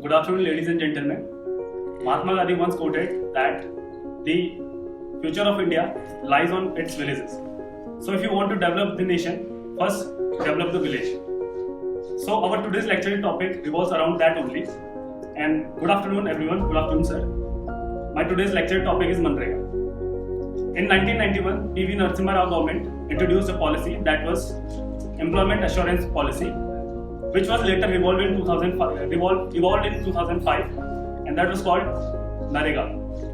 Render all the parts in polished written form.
Good afternoon, ladies and gentlemen. Mahatma Gandhi once quoted that the future of India lies on its villages. So, if you want to develop the nation, first develop the village. So, our today's lecture topic revolves around that only. And good afternoon, everyone. Good afternoon, sir. My today's lecture topic is Manrega. In 1991, PV Narasimha Rao government introduced a policy that was Employment Assurance Policy, which was later evolved in 2005, and that was called NREGA.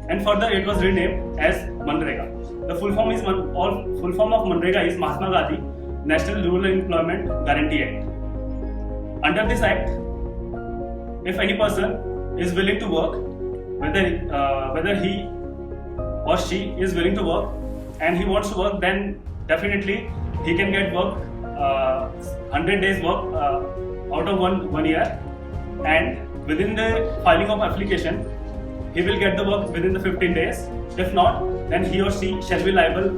And further, it was renamed as Manrega. The full form of Manrega is Mahatma Gandhi National Rural Employment Guarantee Act. Under this act, if any person is willing to work, whether he or she is willing to work and he wants to work, then definitely he can get work, 100 days work out of one year, and within the filing of application he will get the work within the 15 days. If not, then he or she shall be liable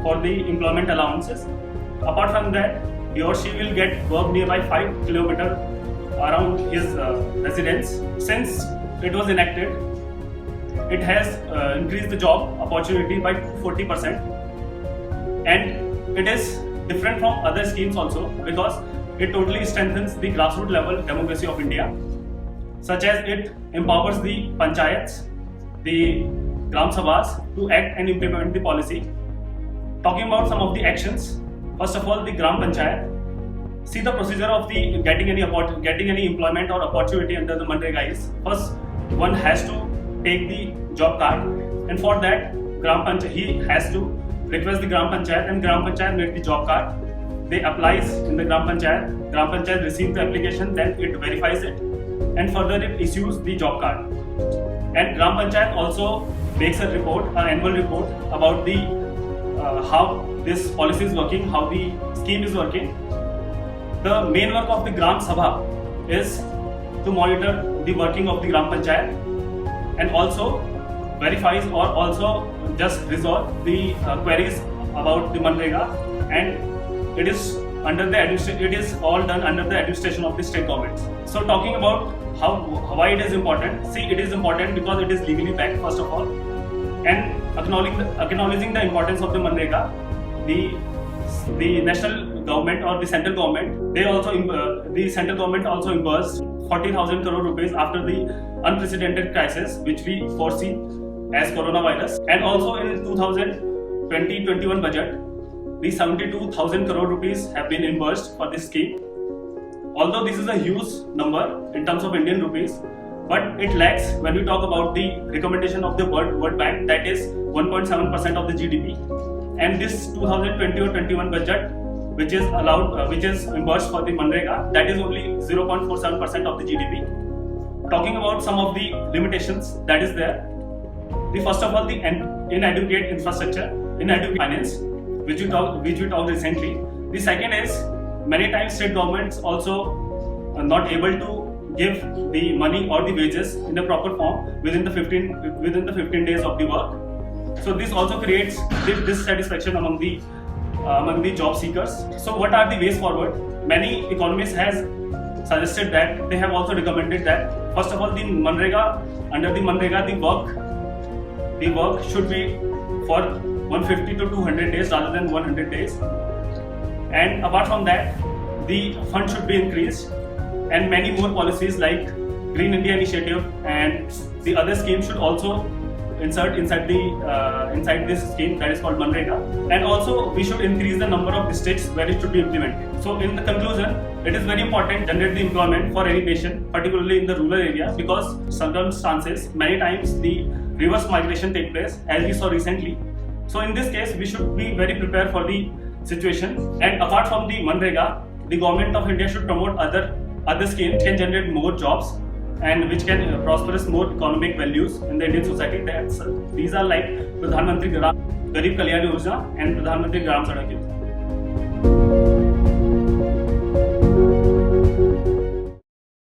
for the employment allowances. Apart from that, he or she will get work nearby 5 km around his residence. Since it was enacted, it has increased the job opportunity by 40%, and it is different from other schemes also because it totally strengthens the grassroots level democracy of India, such as it empowers the panchayats, the gram sabhas to act and implement the policy. Talking about some of the actions, first of all, the gram panchayat. See, the procedure of the getting any employment or opportunity under the Manrega is, first one has to take the job card, and for that he has to request the gram panchayat, and gram panchayat make the job card. They applies in the gram panchayat receives the application, then it verifies it, and further it issues the job card. And gram panchayat also makes a report, an annual report about the how this policy is working, how the scheme is working. The main work of the gram sabha is to monitor the working of the gram panchayat, and also verifies or also just resolve the queries about the Manrega, and it is all done under the administration of the state governments. So talking about why it is important, see, it is important because it is legally backed, first of all, and acknowledging the importance of the Manrega, the national government or the central government, the central government also imbursed 40,000 crore rupees after the unprecedented crisis which we foresee as coronavirus, and also in 2020-21 budget, the 72,000 crore rupees have been reimbursed for this scheme. Although this is a huge number in terms of Indian rupees, but it lacks when we talk about the recommendation of the World Bank, that is 1.7% of the GDP, and this 2020 or 21 budget, which is reimbursed for the Manrega, that is only 0.47% of the GDP. Talking about some of the limitations that is there, first of all, the inadequate infrastructure, inadequate finance, which we talked recently. The second is many times state governments also are not able to give the money or the wages in the proper form within the 15 days of the work. So this also creates dissatisfaction among the job seekers. So what are the ways forward? Many economists has suggested that, they have also recommended that, first of all, under the Manrega, the work should be for 150 to 200 days rather than 100 days. And apart from that, the fund should be increased, and many more policies like Green India Initiative and the other schemes should also insert inside this scheme that is called Manrega. And also we should increase the number of districts where it should be implemented. So in the conclusion, it is very important to generate the employment for any nation, particularly in the rural area, because circumstances, many times the reverse migration take place, as we saw recently. So in this case, we should be very prepared for the situation. And apart from the Manrega, the government of India should promote other schemes which can generate more jobs and which can prosperous more economic values in the Indian society. These are like Pradhan Mantri Garib Kalyan Yojana and Pradhan Mantri Gram Sadak Yojana.